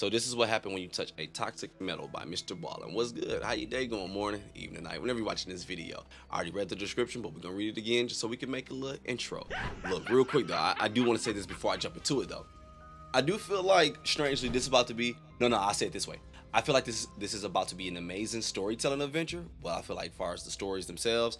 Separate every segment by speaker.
Speaker 1: So this is what happened when you touch a toxic metal by MrBallen's. What's good? How your day going? Morning, evening, night, whenever you're watching this video. I already read the description, but we're gonna read it again just so we can make a little intro. Look, real quick though, I do want to say this before I jump into it though. I do feel like, strangely, this is about to be, I'll say it this way. I feel like this is about to be an amazing storytelling adventure. Well, I feel like as far as the stories themselves,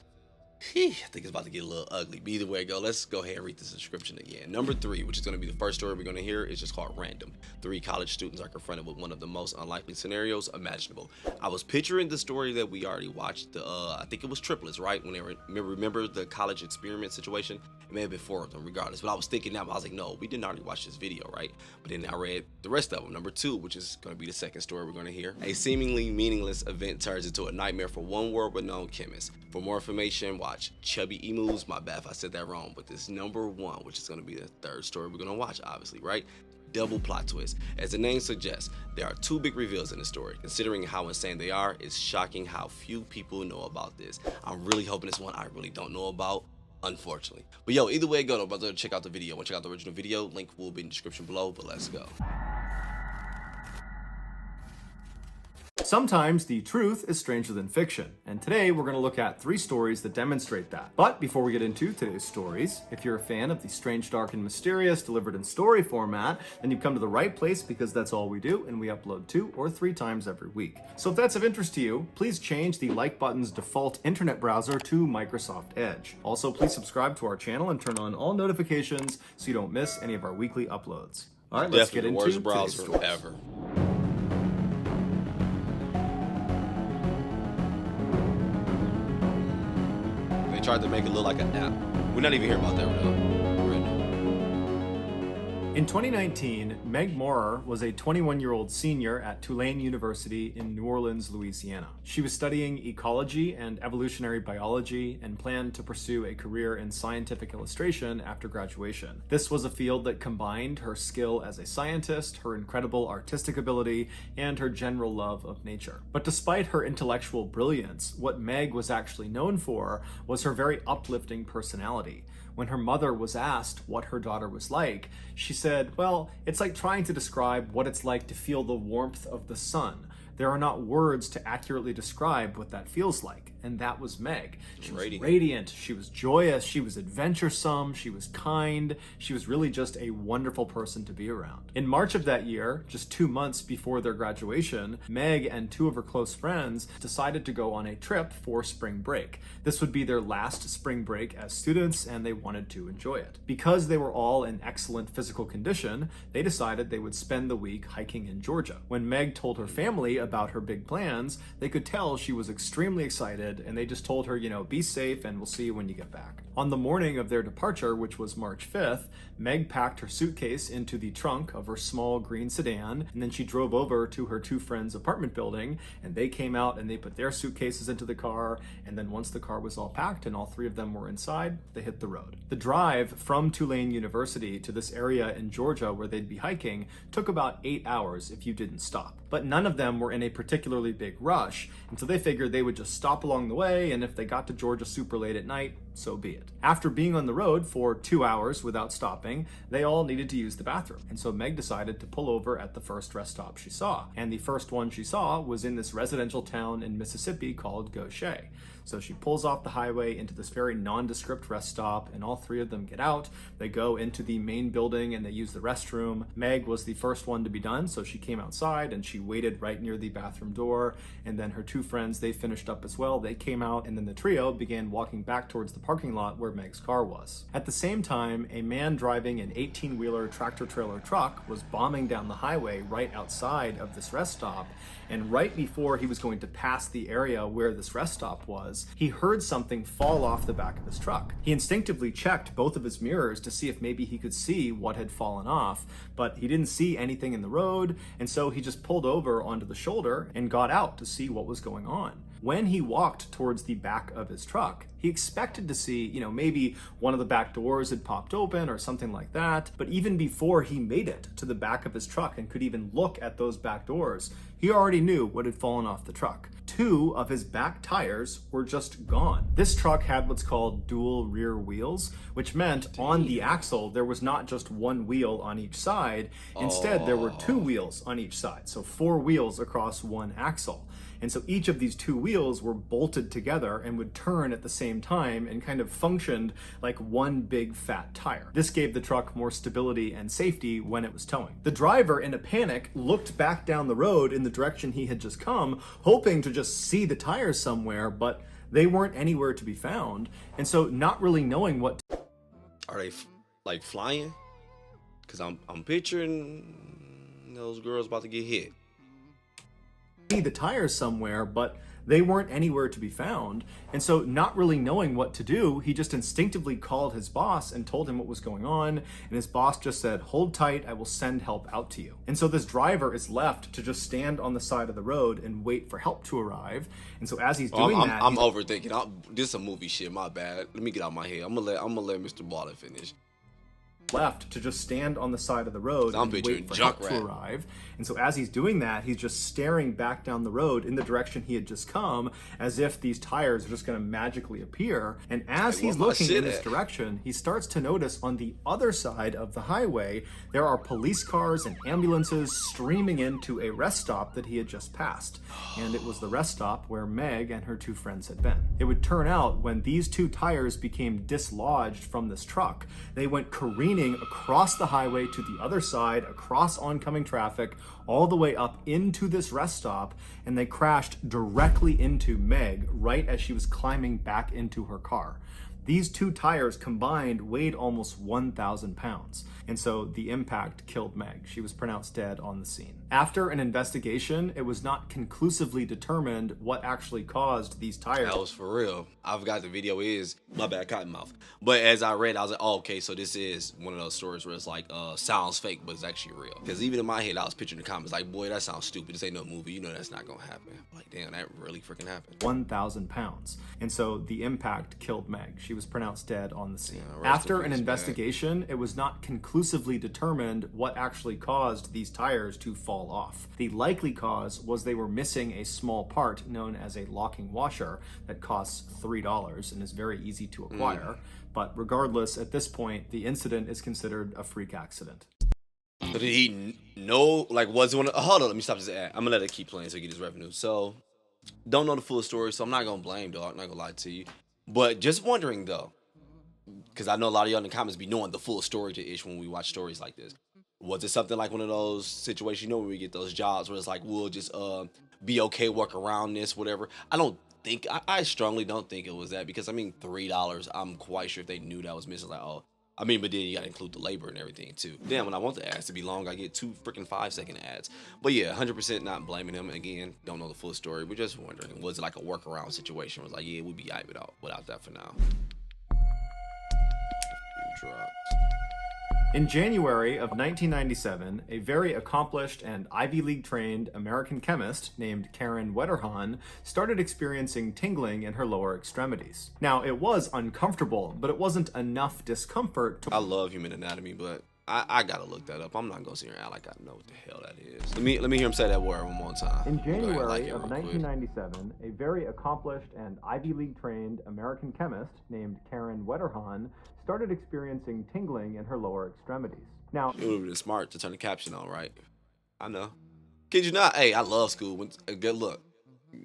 Speaker 1: I think it's about to get a little ugly. But either way it go, let's go ahead and read this description again. Number 3, which is going to be the first story we're going to hear, is just called Random. 3 college students are confronted with one of the most unlikely scenarios imaginable. I was picturing the story that we already watched. I think it was triplets, right? When they remember the college experiment situation? It may have been 4 of them, regardless. But I was thinking that, but I was like, no, we didn't already watch this video, right? But then I read the rest of them. Number 2, which is going to be the second story we're going to hear. A seemingly meaningless event turns into a nightmare for one world-renowned chemist. For more information, watch Chubby Emus. My bad if I said that wrong, but this number 1, which is going to be the third story we're going to watch, obviously, right? Double plot twist. As the name suggests, there are 2 big reveals in the story. Considering how insane they are, it's shocking how few people know about this. I'm really hoping it's one I really don't know about, unfortunately. But yo, either way it go, I'm about to check out the video. Want to check out the original video? Link will be in the description below, but let's go.
Speaker 2: Sometimes the truth is stranger than fiction, and today we're going to look at 3 stories that demonstrate that. But before we get into today's stories, if you're a fan of the strange, dark, and mysterious delivered in story format, then you've come to the right place because that's all we do, and we upload 2 or 3 times every week. So if that's of interest to you, please change the like button's default internet browser to Microsoft Edge. Also, please subscribe to our channel and turn on all notifications so you don't miss any of our weekly uploads. All right, let's get into
Speaker 1: today's
Speaker 2: browser
Speaker 1: stories ever. Tried to make it look like an app. We're not even hearing about that right now.
Speaker 2: In 2019, Meg Morer was a 21-year-old senior at Tulane University in New Orleans, Louisiana. She was studying ecology and evolutionary biology and planned to pursue a career in scientific illustration after graduation. This was a field that combined her skill as a scientist, her incredible artistic ability, and her general love of nature. But despite her intellectual brilliance, what Meg was actually known for was her very uplifting personality. When her mother was asked what her daughter was like, she said, well, it's like trying to describe what it's like to feel the warmth of the sun. There are not words to accurately describe what that feels like. And that was Meg. She was radiant, she was joyous, she was adventuresome, she was kind, she was really just a wonderful person to be around. In March of that year, just 2 months before their graduation, Meg and 2 of her close friends decided to go on a trip for spring break. This would be their last spring break as students, and they wanted to enjoy it. Because they were all in excellent physical condition, they decided they would spend the week hiking in Georgia. When Meg told her family about her big plans, they could tell she was extremely excited, and they just told her, be safe and we'll see you when you get back. On the morning of their departure, which was March 5th, Meg packed her suitcase into the trunk of her small green sedan, and then she drove over to her 2 friends' apartment building, and they came out and they put their suitcases into the car, and then once the car was all packed and all 3 of them were inside, they hit the road. The drive from Tulane University to this area in Georgia where they'd be hiking took about 8 hours if you didn't stop. But none of them were in a particularly big rush, and so they figured they would just stop along the way, and if they got to Georgia super late at night, so be it. After being on the road for 2 hours without stopping, they all needed to use the bathroom. And so Meg decided to pull over at the first rest stop she saw. And the first one she saw was in this residential town in Mississippi called Gaucher. So she pulls off the highway into this very nondescript rest stop, and all 3 of them get out. They go into the main building and they use the restroom. Meg was the first one to be done, so she came outside and she waited right near the bathroom door. And then her 2 friends, they finished up as well. They came out, and then the trio began walking back towards the parking lot where Meg's car was. At the same time, a man driving an 18-wheeler tractor-trailer truck was bombing down the highway right outside of this rest stop, and right before he was going to pass the area where this rest stop was, he heard something fall off the back of his truck. He instinctively checked both of his mirrors to see if maybe he could see what had fallen off, but he didn't see anything in the road, and so he just pulled over onto the shoulder and got out to see what was going on. When he walked towards the back of his truck, he expected to see, maybe one of the back doors had popped open or something like that. But even before he made it to the back of his truck and could even look at those back doors, he already knew what had fallen off the truck. 2 of his back tires were just gone. This truck had what's called dual rear wheels, which meant on the axle, there was not just one wheel on each side. Instead, there were 2 wheels on each side. So 4 wheels across one axle. And so each of these 2 wheels were bolted together and would turn at the same time and kind of functioned like one big fat tire. This gave the truck more stability and safety when it was towing. The driver, in a panic, looked back down the road in the direction he had just come, hoping to just see the tires somewhere, but they weren't anywhere to be found. And so not really knowing what
Speaker 1: Are they like flying? Because I'm picturing those girls about to get hit.
Speaker 2: the tires somewhere, but they weren't anywhere to be found. And so not really knowing what to do, he just instinctively called his boss and told him what was going on. And his boss just said, "Hold tight, I will send help out to you." And so this driver is left to just stand on the side of the road and wait for help to arrive. And so as he's doing that,
Speaker 1: I'm overthinking. This is a movie shit, my bad. Let me get out my head. I'm gonna let Mr. Ballen finish.
Speaker 2: left to just stand on the side of the road and wait for help to arrive. And so as he's doing that, he's just staring back down the road in the direction he had just come, as if these tires are just going to magically appear. And as he's looking in this direction, he starts to notice on the other side of the highway, there are police cars and ambulances streaming into a rest stop that he had just passed. And it was the rest stop where Meg and her two friends had been. It would turn out when these two tires became dislodged from this truck, they went careening across the highway to the other side, across oncoming traffic, all the way up into this rest stop, and they crashed directly into Meg right as she was climbing back into her car. These two tires combined weighed almost 1,000 pounds, and so the impact killed Meg. She was pronounced dead on the scene. After an investigation, it was not conclusively determined what actually caused these tires.
Speaker 1: That was for real. I forgot the video is, my bad, cottonmouth. But as I read, I was like, oh, okay, so this is one of those stories where it's like, sounds fake, but it's actually real. Because even in my head, I was picturing the comments like, boy, that sounds stupid. This ain't no movie. You know that's not gonna happen. Like, damn, that really freaking happened.
Speaker 2: 1,000 pounds. And so the impact killed Meg. She was pronounced dead on the scene. After an investigation, it was not conclusively determined what actually caused these tires to fall off. The likely cause was they were missing a small part known as a locking washer that costs $3 and is very easy to acquire. But regardless, at this point, the incident is considered a freak accident.
Speaker 1: So did he know, like, was it one of, hold on, let me stop this ad. I'm gonna let it keep playing so he get his revenue. So, don't know the full story, so I'm not gonna blame, dog. I'm not gonna lie to you. But just wondering, though, because I know a lot of y'all in the comments be knowing the full story to ish when we watch stories like this. Was it something like one of those situations, you know, when we get those jobs where it's like, we'll just be okay, work around this, whatever. I strongly don't think it was that, because I mean, $3, I'm quite sure if they knew that was missing, like, oh, I mean, but then you gotta include the labor and everything too. Damn, when I want the ads to be long, I get 2 freaking 5-second ads. But yeah, 100% not blaming him. Again, don't know the full story. We're just wondering, was it like a workaround situation? It was like, yeah, we'd be aight without that for now.
Speaker 2: In January of 1997, a very accomplished and Ivy League trained American chemist named Karen Wetterhahn started experiencing tingling in her lower extremities. Now, it was uncomfortable, but it wasn't enough discomfort to...
Speaker 1: I love human anatomy, but I gotta look that up. I'm not gonna sit here and act like I know what the hell that is. Let me hear him say that word one more time.
Speaker 2: In January of 1997, a very accomplished and Ivy League trained American chemist named Karen Wetterhahn started experiencing tingling in her lower extremities. Now,
Speaker 1: it would have been smart to turn the caption on, right? I know. Kid you not? Hey, I love school. Good look.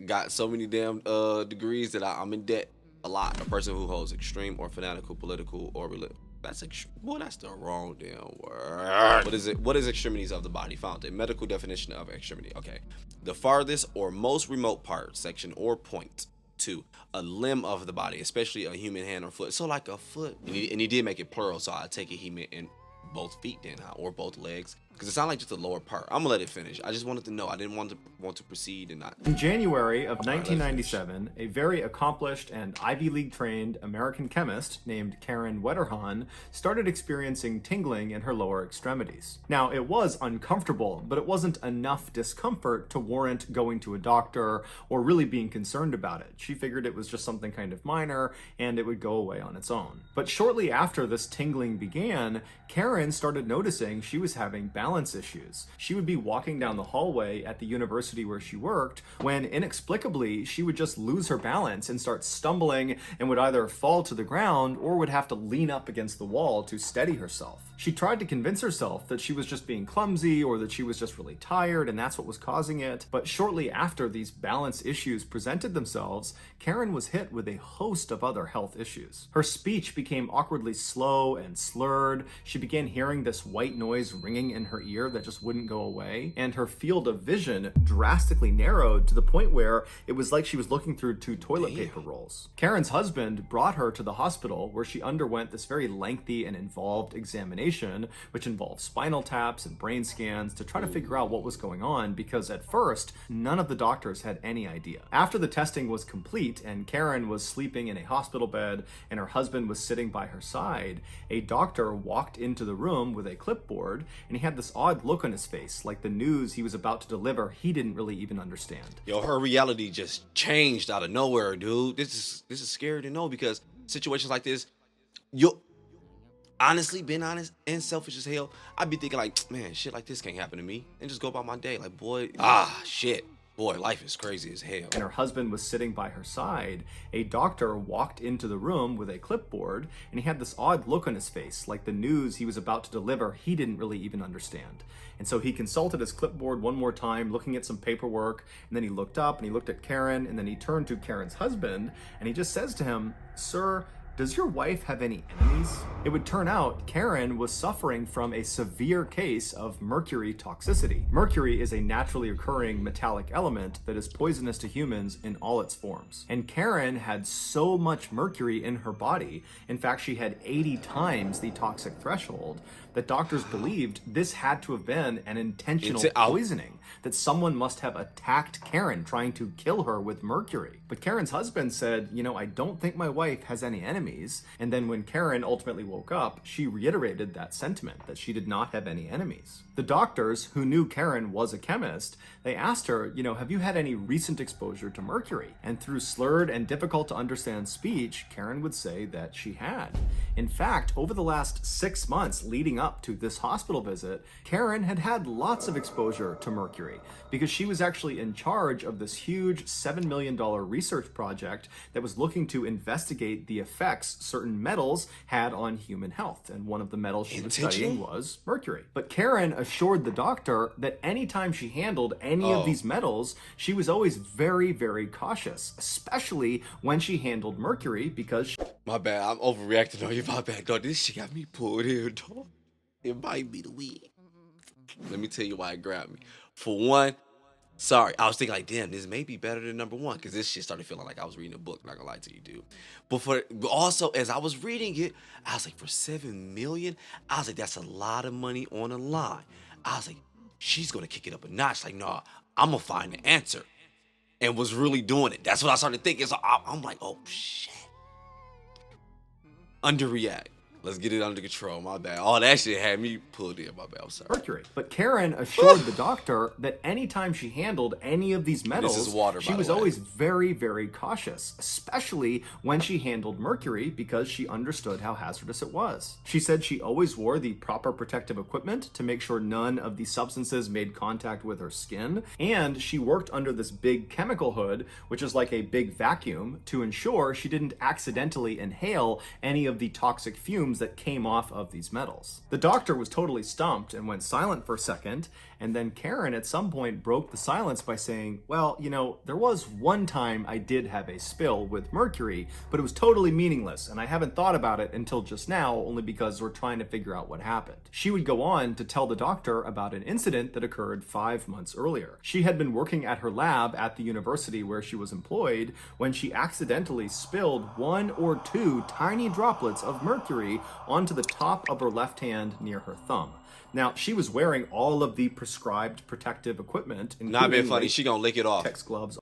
Speaker 1: Got so many damn degrees that I'm in debt a lot. A person who holds extreme or fanatical political or religious. That's the wrong damn word. What is it? What is extremities of the body? Found a medical definition of extremity. Okay, the farthest or most remote part, section, or point. 2, a limb of the body, especially a human hand or foot. So like a foot. And he did make it plural, so I take it he meant in both feet then, or both legs. Because it sounded like just the lower part. I'm gonna let it finish. I just wanted to know. I didn't want to proceed and not.
Speaker 2: In January of 1997, a very accomplished and Ivy League trained American chemist named Karen Wetterhahn started experiencing tingling in her lower extremities. Now, it was uncomfortable, but it wasn't enough discomfort to warrant going to a doctor or really being concerned about it. She figured it was just something kind of minor and it would go away on its own. But shortly after this tingling began, Karen started noticing she was having balance issues. She would be walking down the hallway at the university where she worked when inexplicably she would just lose her balance and start stumbling and would either fall to the ground or would have to lean up against the wall to steady herself. She tried to convince herself that she was just being clumsy or that she was just really tired and that's what was causing it. But shortly after these balance issues presented themselves, Karen was hit with a host of other health issues. Her speech became awkwardly slow and slurred. She began hearing this white noise ringing in her ear that just wouldn't go away. And her field of vision drastically narrowed to the point where it was like she was looking through 2 toilet paper rolls. Karen's husband brought her to the hospital where she underwent this very lengthy and involved examination, which involved spinal taps and brain scans to try to figure out what was going on, because at first, none of the doctors had any idea. After the testing was complete and Karen was sleeping in a hospital bed and her husband was sitting by her side, a doctor walked into the room with a clipboard and he had this odd look on his face, like the news he was about to deliver he didn't really even understand.
Speaker 1: Yo, her reality just changed out of nowhere, dude. This is scary to know, because situations like this, you'll honestly, being honest and selfish as hell, I'd be thinking like, man, shit like this can't happen to me, and just go about my day. Like, boy, shit. Boy, life is crazy as hell.
Speaker 2: And her husband was sitting by her side. A doctor walked into the room with a clipboard, and he had this odd look on his face, like the news he was about to deliver he didn't really even understand. And so he consulted his clipboard one more time, looking at some paperwork, and then he looked up and he looked at Karen, and then he turned to Karen's husband, and he just says to him, "Sir, does your wife have any enemies?" It would turn out Karen was suffering from a severe case of mercury toxicity. Mercury is a naturally occurring metallic element that is poisonous to humans in all its forms. And Karen had so much mercury in her body, in fact she had 80 times the toxic threshold, that doctors believed this had to have been an intentional poisoning, that someone must have attacked Karen trying to kill her with mercury. But Karen's husband said, I don't think my wife has any enemies. And then when Karen ultimately woke up, she reiterated that sentiment, that she did not have any enemies. The doctors, who knew Karen was a chemist, they asked her, have you had any recent exposure to mercury? And through slurred and difficult to understand speech, Karen would say that she had. In fact, over the last 6 months leading up to this hospital visit, Karen had had lots of exposure to mercury because she was actually in charge of this huge $7 million research project that was looking to investigate the effects certain metals had on human health. And one of the metals she was studying was mercury. But Karen assured the doctor that anytime she handled any of these metals, she was always very, very cautious, especially when she handled mercury, because
Speaker 1: my bad, I'm overreacting on you. My bad, dog. This shit got me pulled in, dog. It might be the weed. Let me tell you why it grabbed me. For one, sorry, I was thinking like, damn, this may be better than number one, because this shit started feeling like I was reading a book. Not gonna lie to you, dude. But also, as I was reading it, I was like, for $7 million, I was like, that's a lot of money on the line. I was like, she's gonna kick it up a notch. Like, nah, I'm gonna find the answer, and was really doing it. That's what I started thinking. So I'm like, oh shit, underreact. Let's get it under control. My bad. All that shit had me pulled in. My bad. I'm sorry.
Speaker 2: Mercury. But Karen assured the doctor that anytime she handled any of these metals,
Speaker 1: this is water,
Speaker 2: she was always very, very cautious, especially when she handled mercury, because she understood how hazardous it was. She said she always wore the proper protective equipment to make sure none of the substances made contact with her skin, and she worked under this big chemical hood, which is like a big vacuum, to ensure she didn't accidentally inhale any of the toxic fumes that came off of these metals. The doctor was totally stumped and went silent for a second, and then Karen at some point broke the silence by saying, well, there was one time I did have a spill with mercury, but it was totally meaningless, and I haven't thought about it until just now, only because we're trying to figure out what happened. She would go on to tell the doctor about an incident that occurred 5 months earlier. She had been working at her lab at the university where she was employed when she accidentally spilled 1 or 2 tiny droplets of mercury toxicity onto the top of her left hand near her thumb. Now, she was wearing all of the prescribed protective equipment,
Speaker 1: Not being
Speaker 2: including
Speaker 1: funny, she gonna lick it off.
Speaker 2: latex gloves.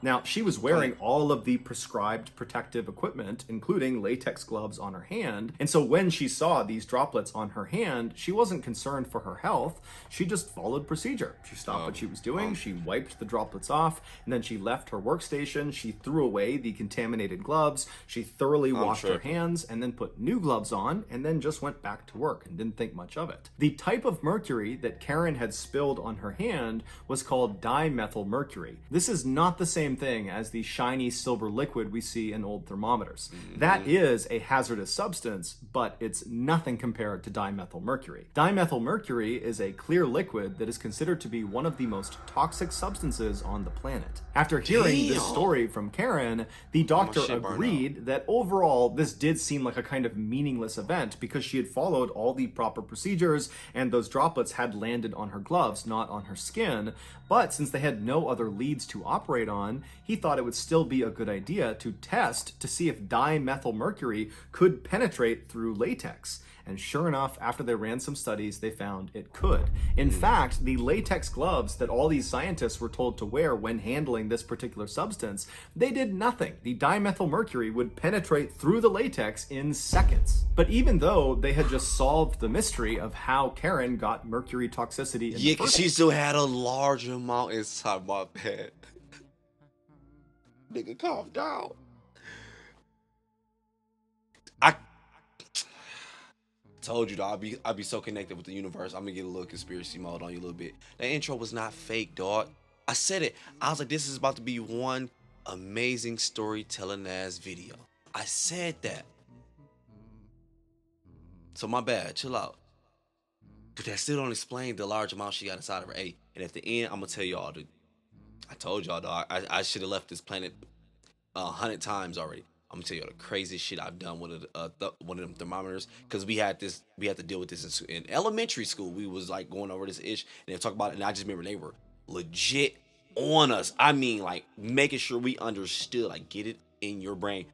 Speaker 2: Now, she was wearing all of the prescribed protective equipment, including latex gloves on her hand. And so when she saw these droplets on her hand, she wasn't concerned for her health. She just followed procedure. She stopped what she was doing. She wiped the droplets off, and then she left her workstation. She threw away the contaminated gloves. She thoroughly washed her hands and then put new gloves on, and then just went back to work and didn't think much of it. The type of mercury that Karen had spilled on her hand was called dimethylmercury. This is not the same thing as the shiny silver liquid we see in old thermometers. That is a hazardous substance, but it's nothing compared to dimethylmercury. Dimethylmercury is a clear liquid that is considered to be one of the most toxic substances on the planet. After hearing this story from Karen, the doctor agreed that overall this did seem like a kind of meaningless event because she had followed all the proper procedures and those droplets had landed on her gloves, not on her skin. But since they had no other leads to operate on, he thought it would still be a good idea to test to see if dimethylmercury could penetrate through latex. And sure enough, after they ran some studies, they found it could. In fact, the latex gloves that all these scientists were told to wear when handling this particular substance, they did nothing. The dimethylmercury would penetrate through the latex in seconds. But even though they had just solved the mystery of how Karen got mercury toxicity in the first
Speaker 1: she still had a large amount inside my bed. Nigga, calm down. I told you, dog, I'd be so connected with the universe. I'm gonna get a little conspiracy mode on you a little bit. That intro was not fake, dog. I said it. I was like, this is about to be one amazing storytelling ass video. I said that. So my bad, chill out. But that still don't explain the large amount she got inside of her. Hey, and at the end, I'm gonna tell y'all, I told y'all, dog, I should have left this planet 100 times already. I'm gonna tell you all the craziest shit I've done with one of them thermometers, because we had to deal with this in elementary school. We was like going over this ish and they talk about it, and I just remember they were legit on us. I mean, like making sure we understood, like get it in your brain.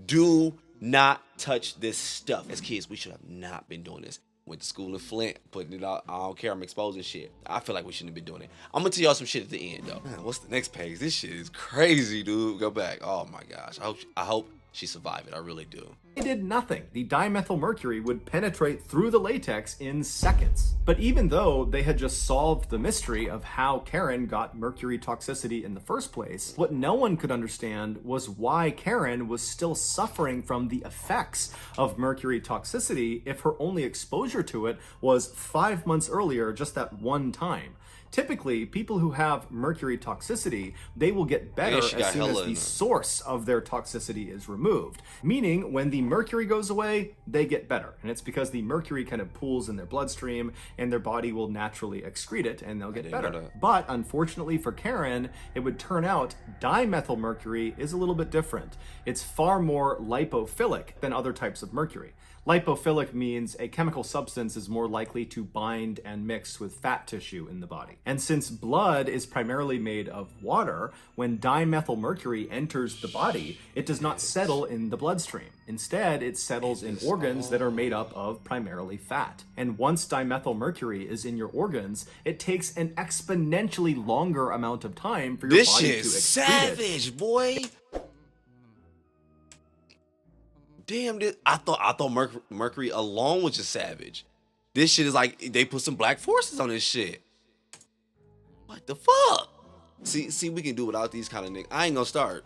Speaker 1: Do not touch this stuff. As kids, we should have not been doing this. Went to school in Flint, putting it out. I don't care, I'm exposing shit. I feel like we shouldn't have been doing it. I'm gonna tell y'all some shit at the end though. Man, what's the next page? This shit is crazy, dude. Go back. Oh my gosh. I hope she survived it. I really do.
Speaker 2: It did nothing. The dimethylmercury would penetrate through the latex in seconds. But even though they had just solved the mystery of how Karen got mercury toxicity in the first place, what no one could understand was why Karen was still suffering from the effects of mercury toxicity if her only exposure to it was 5 months earlier, just that one time. Typically, people who have mercury toxicity, they will get better as soon as the source of their toxicity is removed. Meaning, when the mercury goes away, they get better. And it's because the mercury kind of pools in their bloodstream and their body will naturally excrete it and they'll get better. But unfortunately for Karen, it would turn out dimethylmercury is a little bit different. It's far more lipophilic than other types of mercury. Lipophilic means a chemical substance is more likely to bind and mix with fat tissue in the body. And since blood is primarily made of water, when dimethylmercury enters the body, it does not settle in the bloodstream. Instead, it settles in organs that are made up of primarily fat. And once dimethylmercury is in your organs, it takes an exponentially longer amount of time for your body to excrete it.
Speaker 1: This shit savage, boy. Damn, I thought mercury alone was just savage. This shit is like they put some black forces on this shit. What the fuck? See, we can do without these kind of niggas. I ain't gonna start.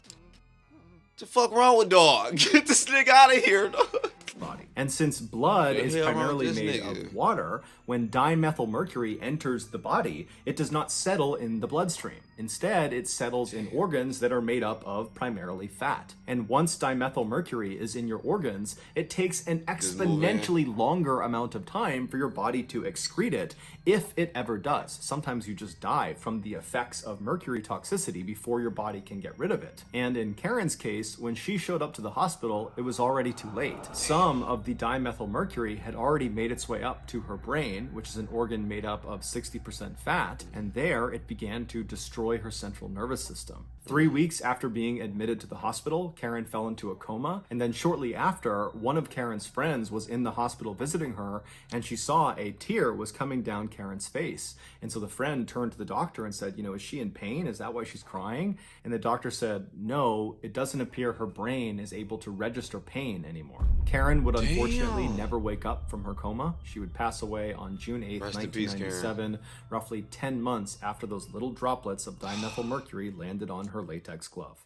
Speaker 1: What the fuck wrong with dog? Get this nigga out of here, dog.
Speaker 2: Body. And since blood is primarily made of water, when dimethylmercury enters the body, it does not settle in the bloodstream. Instead, it settles in organs that are made up of primarily fat. And once dimethylmercury is in your organs, it takes an exponentially longer amount of time for your body to excrete it, if it ever does. Sometimes you just die from the effects of mercury toxicity before your body can get rid of it. And in Karen's case, when she showed up to the hospital, it was already too late. Some of the dimethylmercury had already made its way up to her brain, which is an organ made up of 60% fat, and there it began to destroy her central nervous system. 3 weeks after being admitted to the hospital, Karen fell into a coma, and then shortly after, one of Karen's friends was in the hospital visiting her, and she saw a tear was coming down Karen's face. And so the friend turned to the doctor and said, is she in pain? Is that why she's crying? And the doctor said, no, it doesn't appear her brain is able to register pain anymore. Karen would unfortunately never wake up from her coma. She would pass away on June 8th, 1997, roughly 10 months after those little droplets of dimethylmercury landed on her latex glove.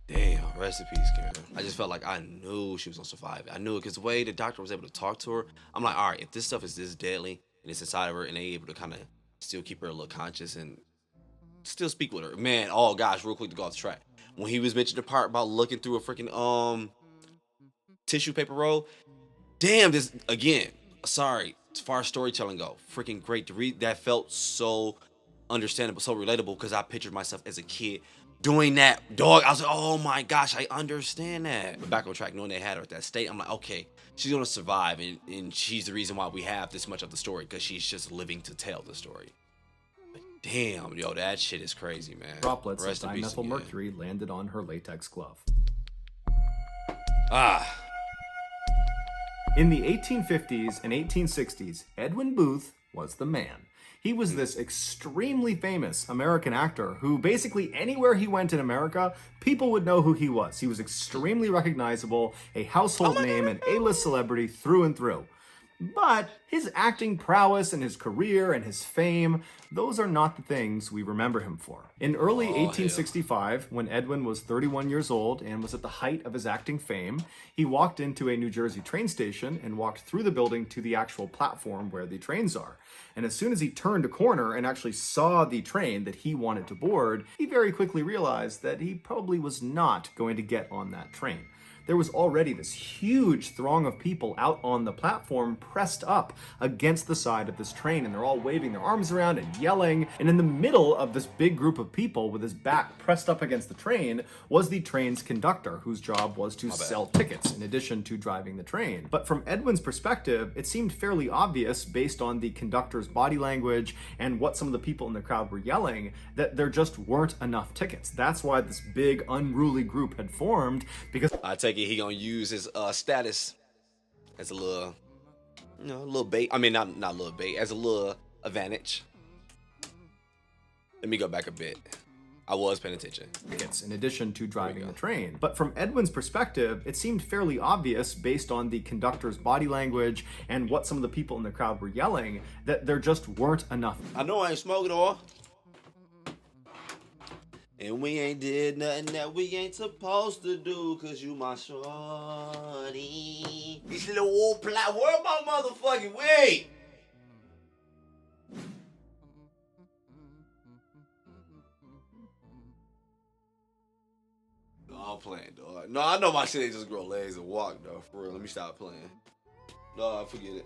Speaker 1: Damn, rest in peace, Karen. I just felt like I knew she was gonna survive it. I knew it because the way the doctor was able to talk to her, I'm like, all right, if this stuff is this deadly and it's inside of her and they able to kind of still keep her a little conscious and still speak with her. Man, oh gosh, real quick to go off the track. When he was mentioning the part about looking through a freaking tissue paper roll, damn, this again, sorry, as far as storytelling go, freaking great to read. That felt so understandable, so relatable, because I pictured myself as a kid doing that, dog. I was like, oh my gosh, I understand that. But back on track, knowing they had her at that state, I'm like, okay, she's gonna survive, and she's the reason why we have this much of the story, because she's just living to tell the story. But damn, yo, that shit is crazy, man.
Speaker 2: Droplets of dimethylmercury landed on her latex glove. In the 1850s and 1860s, Edwin Booth was the man. He was this extremely famous American actor who basically anywhere he went in America, people would know who he was. He was extremely recognizable, a household name, an A-list celebrity through and through. But his acting prowess and his career and his fame, those are not the things we remember him for. In early 1865, when Edwin was 31 years old and was at the height of his acting fame, he walked into a New Jersey train station and walked through the building to the actual platform where the trains are. And as soon as he turned a corner and actually saw the train that he wanted to board, he very quickly realized that he probably was not going to get on that train. There was already this huge throng of people out on the platform pressed up against the side of this train, and they're all waving their arms around and yelling. And in the middle of this big group of people with his back pressed up against the train was the train's conductor, whose job was to sell tickets in addition to driving the train. But from Edwin's perspective, it seemed fairly obvious based on the conductor's body language and what some of the people in the crowd were yelling that there just weren't enough tickets. That's why this big unruly group had formed, because
Speaker 1: I take it he gonna use his status as a little, little bait. I mean, not a little bait, as a little advantage. Let me go back a bit. I was paying attention.
Speaker 2: Tickets in addition to driving the train. But from Edwin's perspective, it seemed fairly obvious based on the conductor's body language and what some of the people in the crowd were yelling that there just weren't enough.
Speaker 1: I know I ain't smoking all. And we ain't did nothing that we ain't supposed to do, cause you my shorty. These little old plot. Where my motherfucking wait? No, I'm playing, dog. No, I know my shit ain't just grow legs and walk, though. For real, let me stop playing. No, forget it.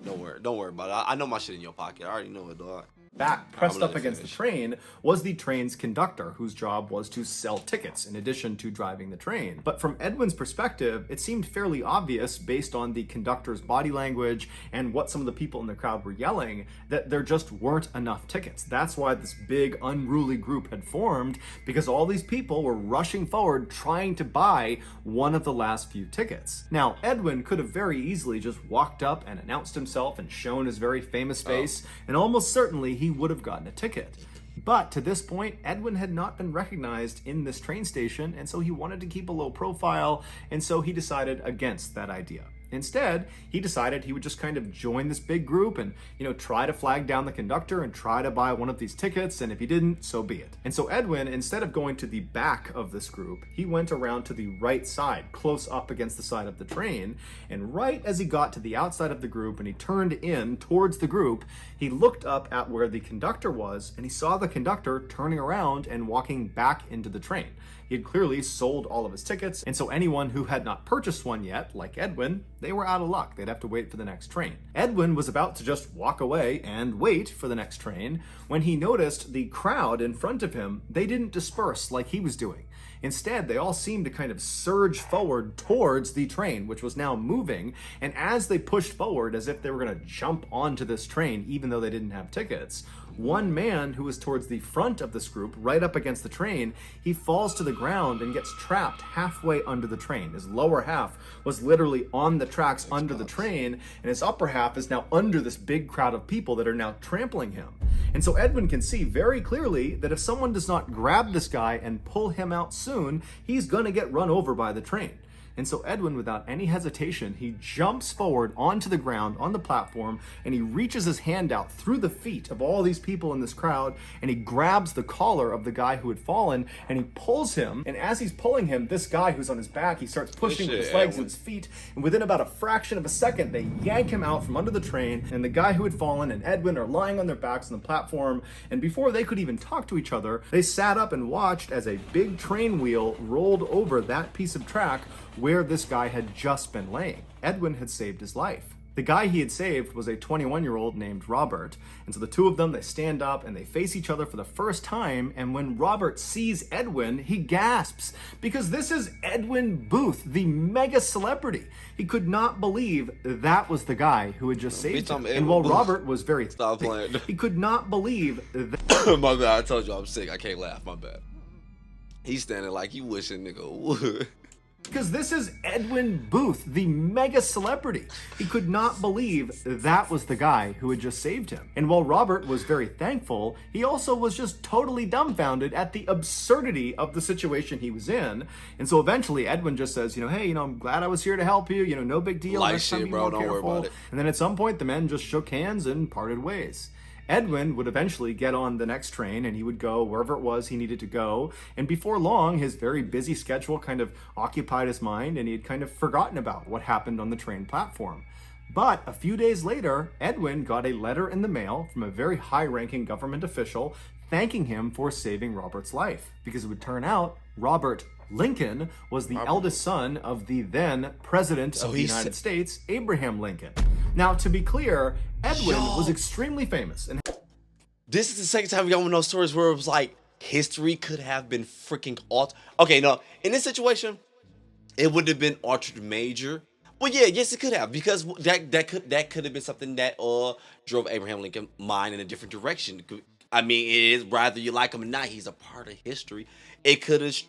Speaker 1: Don't worry about it. I know my shit in your pocket. I already know it, dog.
Speaker 2: Back pressed up against the train was the train's conductor, whose job was to sell tickets in addition to driving the train. But from Edwin's perspective, it seemed fairly obvious based on the conductor's body language and what some of the people in the crowd were yelling that there just weren't enough tickets. That's why this big unruly group had formed, because all these people were rushing forward trying to buy one of the last few tickets. Now, Edwin could have very easily just walked up and announced himself and shown his very famous face, and almost certainly he would have gotten a ticket. But to this point, Edwin had not been recognized in this train station, and so he wanted to keep a low profile, and so he decided against that idea. Instead, he decided he would just kind of join this big group and, try to flag down the conductor and try to buy one of these tickets, and if he didn't, so be it. And so Edwin, instead of going to the back of this group, he went around to the right side, close up against the side of the train, and right as he got to the outside of the group and he turned in towards the group, he looked up at where the conductor was, and he saw the conductor turning around and walking back into the train. He had clearly sold all of his tickets, and so anyone who had not purchased one yet, like Edwin, they were out of luck. They'd have to wait for the next train. Edwin was about to just walk away and wait for the next train when he noticed the crowd in front of him, they didn't disperse like he was doing. Instead, they all seemed to kind of surge forward towards the train, which was now moving. And as they pushed forward, as if they were going to jump onto this train, even though they didn't have tickets, one man who was towards the front of this group, right up against the train, he falls to the ground and gets trapped halfway under the train. His lower half was literally on the tracks under the train, and his upper half is now under this big crowd of people that are now trampling him. And so Edwin can see very clearly that if someone does not grab this guy and pull him out soon, he's gonna get run over by the train. And so Edwin, without any hesitation, he jumps forward onto the ground, on the platform, and he reaches his hand out through the feet of all these people in this crowd, and he grabs the collar of the guy who had fallen, and he pulls him. And as he's pulling him, this guy who's on his back, he starts pushing with his legs and his feet, and within about a fraction of a second, they yank him out from under the train, and the guy who had fallen and Edwin are lying on their backs on the platform, and before they could even talk to each other, they sat up and watched as a big train wheel rolled over that piece of track where this guy had just been laying. Edwin had saved his life. The guy he had saved was a 21-year-old named Robert. And so the two of them, they stand up and they face each other for the first time. And when Robert sees Edwin, he gasps because this is Edwin Booth, the mega celebrity. He could not believe that was the guy who had just saved him. And while Robert was very
Speaker 1: Stop playing.
Speaker 2: He could not believe that.
Speaker 1: My bad, I told you I'm sick. I can't laugh, my bad. He's standing like he wishing nigga would.
Speaker 2: Because this is Edwin Booth, the mega celebrity. He could not believe that was the guy who had just saved him. And while Robert was very thankful, he also was just totally dumbfounded at the absurdity of the situation he was in. And so eventually Edwin just says, hey, I'm glad I was here to help you. No big deal.
Speaker 1: Light
Speaker 2: Next time
Speaker 1: shit,
Speaker 2: be
Speaker 1: bro.
Speaker 2: more
Speaker 1: Don't worry
Speaker 2: careful.
Speaker 1: about it.
Speaker 2: And then at some point, the men just shook hands and parted ways. Edwin would eventually get on the next train and he would go wherever it was he needed to go. And before long, his very busy schedule kind of occupied his mind and he had kind of forgotten about what happened on the train platform. But a few days later, Edwin got a letter in the mail from a very high-ranking government official thanking him for saving Robert's life. Because it would turn out Robert Lincoln was the eldest son of the then president of the United States, Abraham Lincoln. Now, to be clear, Edwin was extremely famous. And
Speaker 1: this is the second time we got one of those stories where it was like history could have been freaking altered. Okay, no, in this situation, it would have been altered major. But yeah, yes, it could have, because that could have been something that drove Abraham Lincoln mind in a different direction. I mean, it is, whether you like him or not, he's a part of history. It could have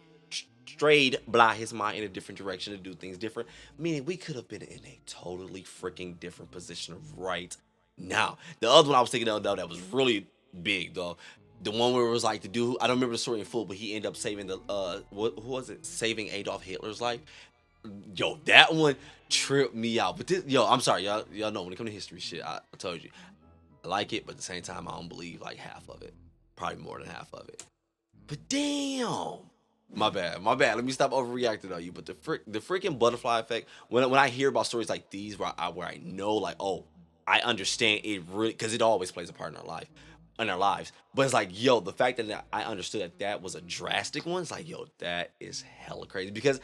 Speaker 1: strayed his mind in a different direction to do things different, meaning we could have been in a totally freaking different position right now. The other one I was thinking of, though, that was really big, though, the one where it was like the dude, I don't remember the story in full, but he ended up saving who was it, saving Adolf Hitler's life. Yo, that one tripped me out. But this, I'm sorry, y'all know when it comes to history shit, I told you I like it, but at the same time I don't believe like half of it, probably more than half of it. But damn. My bad. Let me stop overreacting on you. But the freaking butterfly effect. When I hear about stories like these, where I know like, oh, I understand it really, because it always plays a part in our lives. But it's like, yo, the fact that I understood that was a drastic one. It's like, yo, that is hella crazy. Because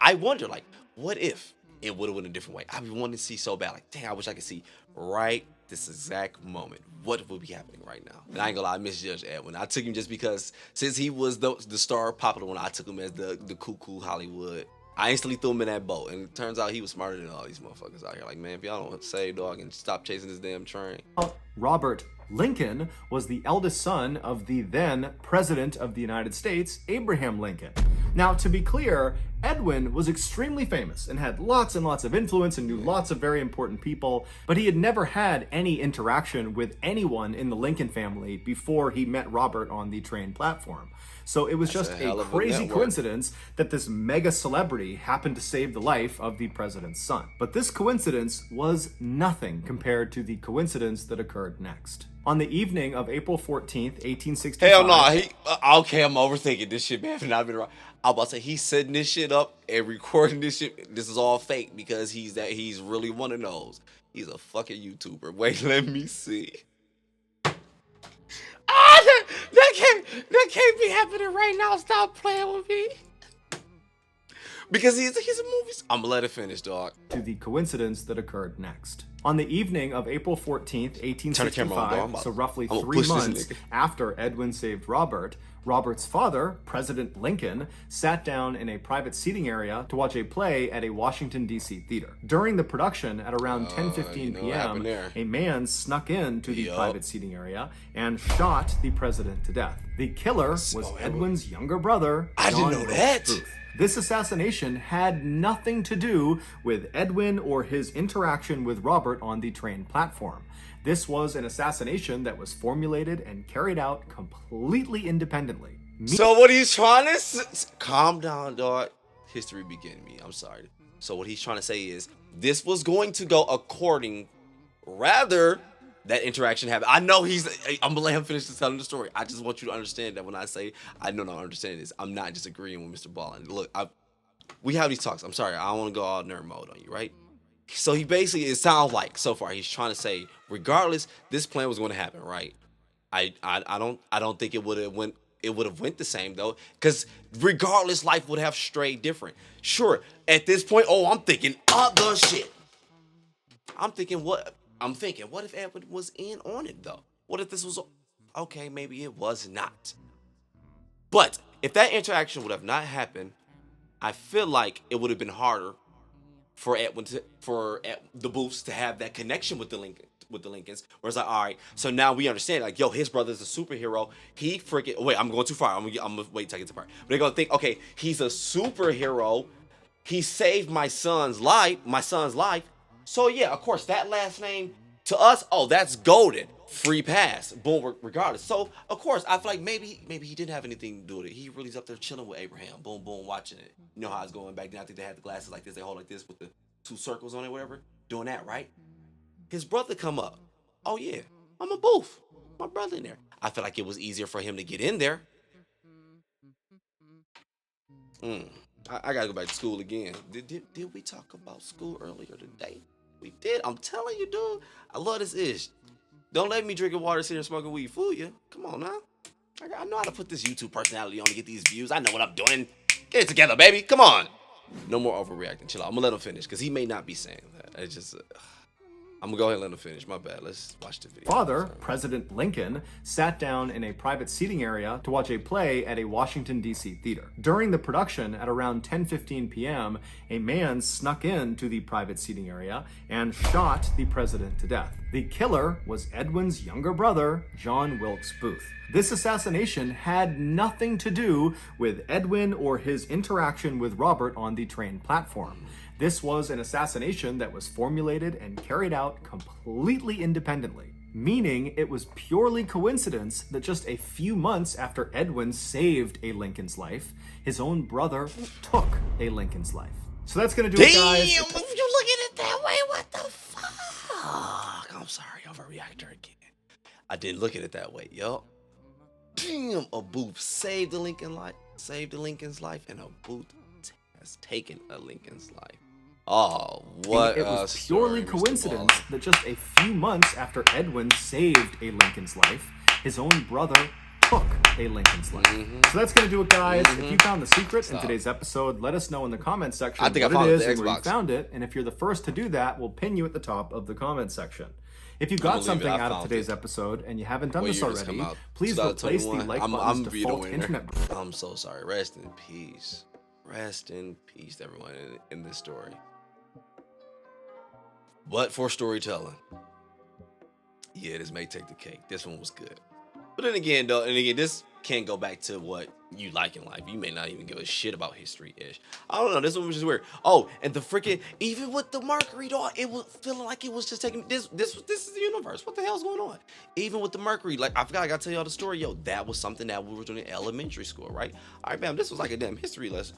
Speaker 1: I wonder, like, what if it would have went a different way? I've been wanting to see so bad. Like, dang, I wish I could see right this exact moment what would be happening right now. And I ain't gonna lie, I misjudged Edwin. I took him just because since he was the star popular one, I took him as the cool Hollywood. I instantly threw him in that boat, and it turns out he was smarter than all these motherfuckers out here. Like, man, if y'all don't save dog and stop chasing this damn train.
Speaker 2: Robert Lincoln was the eldest son of the then president of the United States, Abraham Lincoln. Now, to be clear, Edwin was extremely famous and had lots and lots of influence and knew lots of very important people, but he had never had any interaction with anyone in the Lincoln family before he met Robert on the train platform. So it was just a crazy coincidence that this mega celebrity happened to save the life of the president's son. But this coincidence was nothing compared to the coincidence that occurred next. On the evening of April 14th, 1865...
Speaker 1: Hell no, okay, I'm overthinking this shit, man. I've been right. I'm about to say he's setting this shit up and recording this shit. This is all fake because he's really one of those. He's a fucking YouTuber. Wait, let me see. That can't be happening right now. Stop playing with me. Because he's a movie. I'm gonna let it finish, dog.
Speaker 2: To the coincidence that occurred next. On the evening of April 14th, 1865, so roughly 3 months after Edwin saved Robert, Robert's father, President Lincoln, sat down in a private seating area to watch a play at a Washington, D.C. theater. During the production at around 10:15 p.m., a man snuck into the private seating area and shot the president to death. The killer was Edwin's younger brother, John Wilkes Booth. This assassination had nothing to do with Edwin or his interaction with Robert on the train platform. This was an assassination that was formulated and carried out completely independently.
Speaker 1: So what he's trying to calm down, dog. History began me. I'm sorry. So what he's trying to say is this was going to go according, rather that interaction happened. I know I'm gonna let him finish telling the story. I just want you to understand that when I say I don't understand this, I'm not just agreeing with Mr. Ballen. Look, we have these talks. I'm sorry. I don't want to go all nerd mode on you, right? So he basically, it sounds like so far he's trying to say, regardless, this plan was going to happen, right? I don't think it would have went the same though, because regardless, life would have strayed different. Sure, at this point, I'm thinking other shit. I'm thinking what if Edwin was in on it though? What if this was okay? Maybe it was not. But if that interaction would have not happened, I feel like it would have been harder for the Booths to have that connection with the Lincolns. Where it's like, all right, so now we understand, like, yo, his brother's a superhero. He freaking wait, I'm going too far. I'm gonna wait till I get to the part. But they're gonna think, okay, he's a superhero. He saved my son's life. So yeah, of course, that last name to us, that's golden. Free pass. Boom, regardless. So, of course, I feel like maybe he didn't have anything to do with it. He really's up there chilling with Abraham. Boom, boom, watching it. You know how it's going back then. I think they had the glasses like this. They hold like this with the two circles on it, whatever. Doing that, right? His brother come up. Oh, yeah. I'm a Booth. My brother in there. I feel like it was easier for him to get in there. I gotta go back to school again. Did we talk about school earlier today? We did. I'm telling you, dude. I love this ish. Don't let me drinking water, sitting here smoking weed fool you. Come on now. I know how to put this YouTube personality on to get these views. I know what I'm doing. Get it together, baby. Come on. No more overreacting. Chill out. I'm gonna let him finish because he may not be saying that. It's just I'm gonna go ahead and let him finish. My bad. Let's watch the video.
Speaker 2: Father, President Lincoln, sat down in a private seating area to watch a play at a Washington, D.C. theater. During the production at around 10:15 p.m., a man snuck into the private seating area and shot the president to death. The killer was Edwin's younger brother, John Wilkes Booth. This assassination had nothing to do with Edwin or his interaction with Robert on the train platform. This was an assassination that was formulated and carried out completely independently, meaning it was purely coincidence that just a few months after Edwin saved a Lincoln's life, his own brother took a Lincoln's life. So that's gonna do it, guys.
Speaker 1: Damn, if you look at it that way, what the fuck? I'm sorry, overreactor again. I didn't look at it that way, yo. Damn, a Booth saved the Lincoln's life, and a Booth has taken a Lincoln's life. Oh, what
Speaker 2: it was purely coincidence that just a few months after Edwin saved a Lincoln's life, his own brother took a Lincoln's life. So that's going to do it, guys. If you found the secret in today's episode, let us know in the comments section what it is and where you found it. And if you're the first to do that, we'll pin you at the top of the comments section. If you got something out of today's episode and you haven't done this already, please replace the like button's default internet.
Speaker 1: I'm so sorry. Rest in peace. Rest in peace, everyone, in this story. But for storytelling, yeah, this may take the cake. This one was good. But then again, though, this can go back to what you like in life. You may not even give a shit about history-ish. I don't know. This one was just weird. Oh, and the freaking, even with the Mercury, dog, it was feeling like it was just taking, this is the universe. What the hell's going on? Even with the Mercury, like, I forgot, I gotta tell y'all the story. Yo, that was something that we were doing in elementary school, right? All right, man, this was like a damn history lesson.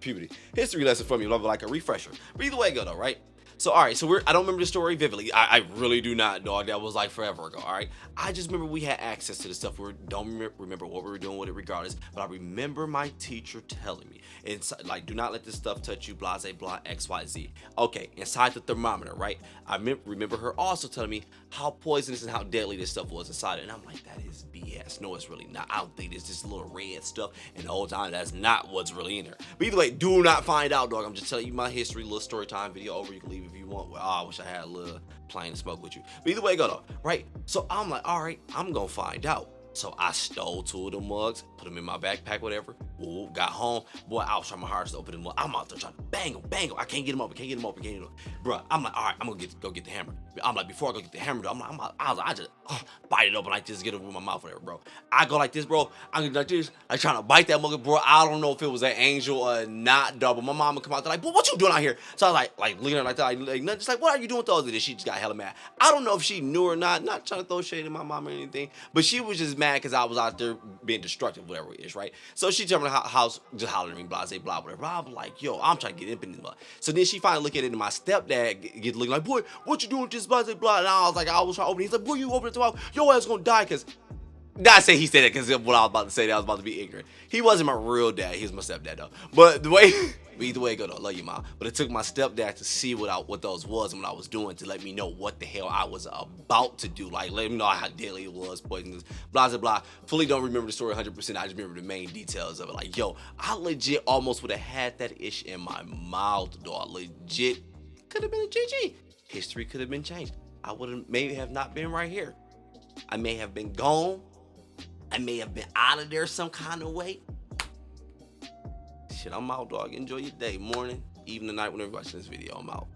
Speaker 1: Puberty. History lesson for me, like a refresher. But either way it go, though, right? So, all right, so I don't remember the story vividly. I really do not, dog. That was like forever ago, all right? I just remember we had access to the stuff. We don't remember what we were doing with it regardless, but I remember my teacher telling me, inside, like, do not let this stuff touch you, blase, blah, X, Y, Z. Okay, inside the thermometer, right? I remember her also telling me how poisonous and how deadly this stuff was inside it. And I'm like, that is BS. No, it's really not. I don't think it's this little red stuff. And the whole time, that's not what's really in there. But either way, do not find out, dog. I'm just telling you my history, little story time video over. You can leave if you want. Well, I wish I had a little plain to smoke with you. But either way, go though, right? So I'm like, all right, I'm gonna find out. So I stole 2 of the mugs, put them in my backpack, whatever. Ooh, got home. Boy, I was trying my hardest to open them up. I'm out there trying to bang them. I can't get them open, Bruh, I'm like, all right, I'm gonna go get the hammer. I'm like, before I go get the hammer, though, I just bite it open like this, get it with my mouth, whatever, bro. I go like this, bro. I'm gonna like this. I trying to bite that mug, bro. I don't know if it was an angel or not, dog. But my mama come out there like, boy, what you doing out here? So I was like looking at her like that, like nothing. Just like, what are you doing with those? And she just got hella mad. I don't know if she knew or not trying to throw shade at my mom or anything, but she was just mad because I was out there being destructive, whatever it is, right? So she jumped in the house, just hollering at me, blah, say, blah, whatever. I'm like, yo, I'm trying to get in this mug. So then she finally look at it, and my stepdad get looking like, boy, what you doing with this, blah, say, blah. And I was trying to open it. He's like, boy, you open it tomorrow, your ass gonna die, because not say he said it because what I was about to say, that I was about to be ignorant. He wasn't my real dad. He was my stepdad, though. But the way, either way it go, though, love you, mom. But it took my stepdad to see what those was and what I was doing to let me know what the hell I was about to do. Like, let me know how deadly it was, poisonous, blah, blah, blah. Fully don't remember the story 100%. I just remember the main details of it. Like, yo, I legit almost would have had that ish in my mouth, dog. Legit could have been a GG. History could have been changed. I would have maybe have not been right here. I may have been gone. I may have been out of there some kind of way. Shit, I'm out, dog. Enjoy your day. Morning, evening, night, whenever you're watching this video, I'm out.